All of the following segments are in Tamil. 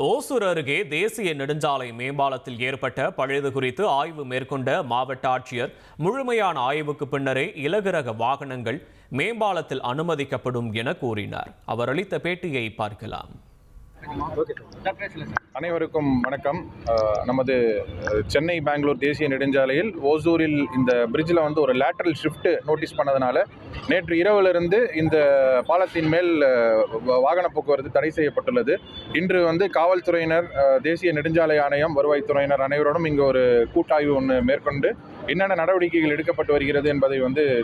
ஓசூர் அருகே தேசிய நெடுஞ்சாலை மேம்பாலத்தில் ஏற்பட்ட பழுது குறித்து ஆய்வு மேற்கொண்ட மாவட்ட ஆட்சியர் முழுமையான ஆய்வுக்கு பின்னரே இலகுரக வாகனங்கள் மேம்பாலத்தில் அனுமதிக்கப்படும் என கூறினார். அவர் அளித்த பேட்டியை பார்க்கலாம். அனைவருக்கும் வணக்கம். நமது சென்னை பெங்களூர் தேசிய நெடுஞ்சாலையில் ஓசூரில் இந்த பிரிட்ஜில் ஒரு லேட்டரல் ஷிஃப்ட் நோட்டீஸ் பண்ணதுனால நேற்று இரவிலிருந்து இந்த பாலத்தின் மேல் வாகன போக்குவரத்து தடை செய்யப்பட்டுள்ளது. இன்று காவல்துறையினர், தேசிய நெடுஞ்சாலை ஆணையம், வருவாய்த்துறையினர் அனைவரோடும் இங்கு ஒரு கூட்டாய்வு மேற்கொண்டு என்னென்ன நடவடிக்கைகள் எடுக்கப்பட்டு வருகிறது என்பதை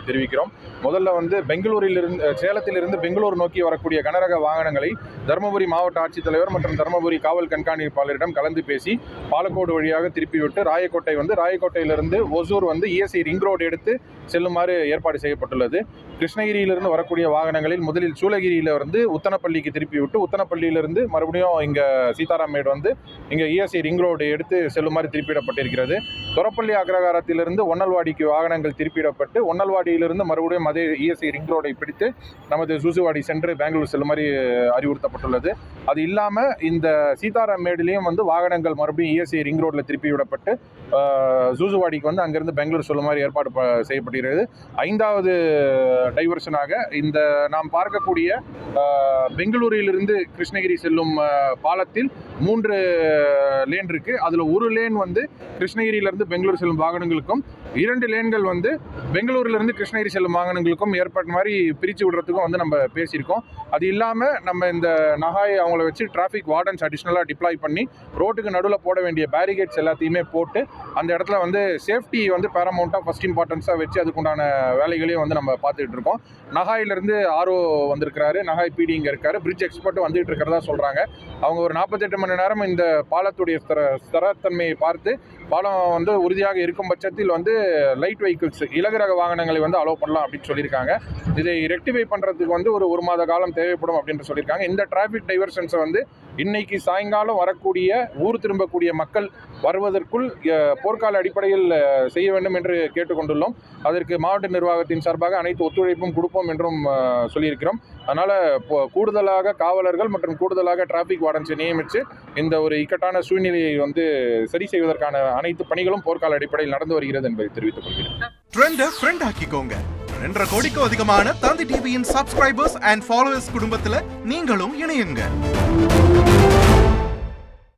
தெரிவிக்கிறோம். முதல்ல பெங்களூரிலிருந்து, சேலத்திலிருந்து பெங்களூர் நோக்கி வரக்கூடிய கனரக வாகனங்களை தருமபுரி மாவட்ட ஆட்சித்தலைவர் மற்றும் தருமபுரி காவல் கண்காணிப்பாளரிடம் கலந்து பேசி பாலக்கோடு வழியாக திருப்பிவிட்டு ராயக்கோட்டையிலிருந்து ஓசூர் இஎஸ்ஐ ரிங் ரோடு எடுத்து செல்லுமாறு ஏற்பாடு செய்யப்பட்டுள்ளது. கிருஷ்ணகிரியிலிருந்து வரக்கூடிய வாகனங்களில் முதலில் சூளகிரியிலிருந்து உத்தனப்பள்ளிக்கு திருப்பிவிட்டு உத்தனப்பள்ளியிலிருந்து மறுபடியும் இங்கே சீதாராமேடு இங்கே இஎஸ்ஐ ரிங் ரோடு எடுத்து செல்லுமாறு திருப்பிடப்பட்டிருக்கிறது. தொரப்பள்ளி அக்ரகாரத்திலிருந்து ஒன்னல்வாடிக்கு வாகனங்கள் திருப்பிடப்பட்டு ஒன்னல்வாடியிலிருந்து மறுபடியும் அதே இஎஸ்ஐ ரிங் ரோடை பிடித்து நமது சூசுவாடி சென்று பெங்களூர் செல்லுமாறு அறிவுறுத்தப்பட்டுள்ளது. அது இல்லாமல் இந்த சீதாராமேடுலேயும் வாகனங்கள் மறுபடியும் இஎஸ்ஐ ரிங் ரோடில் திருப்பி விடப்பட்டு சூசுவாடிக்கு அங்கிருந்து பெங்களூர் செல்லுமாறு ஏற்பாடு செய்யப்படுகிறது. 5வது டைவர்ஷனாக இந்த நாம் பார்க்கக்கூடிய பெங்களூரிலிருந்து கிருஷ்ணகிரி செல்லும் பாலத்தில் 3 லேன் இருக்கு. அதில் ஒரு லேன் கிருஷ்ணகிரியிலிருந்து பெங்களூர் செல்லும் வாகனங்களுக்கும், 2 லேன்கள் பெங்களூரிலிருந்து கிருஷ்ணகிரி செல்லும் வாகனங்களுக்கும் ஏற்பட்ட மாதிரி பிரித்து விடுறதுக்கும் நம்ம பேசியிருக்கோம். அது இல்லாமல் நம்ம இந்த நகாய் அவங்கள வச்சு டிராஃபிக் வார்டன்ஸ் அடிஷ்னலாக டிப்ளாய் பண்ணி ரோட்டுக்கு நடுவில் போட வேண்டிய பேரிகேட்ஸ் எல்லாத்தையுமே போட்டு அந்த இடத்துல சேஃப்டி பேரமௌண்ட்டாக ஃபர்ஸ்ட் இம்பார்ட்டன்ஸாக வச்சு அதுக்குண்டான வேலைகளையும் நம்ம பார்த்துட்டு இருக்கோம். நகாயிலிருந்து ஆர்ஓ வந்திருக்கிறாரு, நகாய் பிடி இங்கே இருக்காரு, பிரிட்ஜ் எக்ஸ்பர்ட்டும் வந்துட்டு இருக்கிறதா சொல்கிறாங்க. அவங்க ஒரு 48 மணி நேரம் இந்த பாலத்துடைய ஸ்திரத்தன்மையை பார்த்து பாலம் உறுதியாக இருக்கும் பட்சத்தில் லைட் வெஹிக்கிள்ஸ், இலகுரக வாகனங்களை அலோவ் பண்ணலாம் அப்படின்னு சொல்லியிருக்காங்க. இதை ரெக்டிஃபை பண்ணுறதுக்கு ஒரு மாத காலம் தேவைப்படும் அப்படின்னு சொல்லியிருக்காங்க. இந்த டிராஃபிக் டைவர்ஷன்ஸை இன்னைக்கு சாயங்காலம் வரக்கூடிய ஊர் திரும்பக்கூடிய மக்கள் வருவதற்குள் போர்க்கால அடிப்படையில் செய்ய வேண்டும் என்று கேட்டுக்கொண்டுள்ளோம். அதற்கு மாவட்ட நிர்வாகத்தின் சார்பாக அனைத்து ஒத்துழைப்பும் கொடுப்போம் என்றும் சொல்லியிருக்கிறோம். அதனால் கூடுதலாக காவலர்கள் மற்றும் கூடுதலாக டிராஃபிக் வார்டன்ஸை நியமித்து இந்த ஒரு இக்கட்டான சூழ்நிலையை சரி செய்வதற்கான அனைத்து பணிகளும் போர்க்கால அடிப்படையில் நடந்து வருகிறது என்பதை தெரிவித்துக் கொள்கிறேன். ட்ரெண்டை ஃப்ரெண்ட் ஆக்கிக்கோங்க. 2.5 கோடிக்கும் அதிகமான தந்தி டிவியின் சப்ஸ்கிரைபர்ஸ் அண்ட் ஃபாலோவர்ஸ் குடும்பத்தில் நீங்களும் இணையுங்க.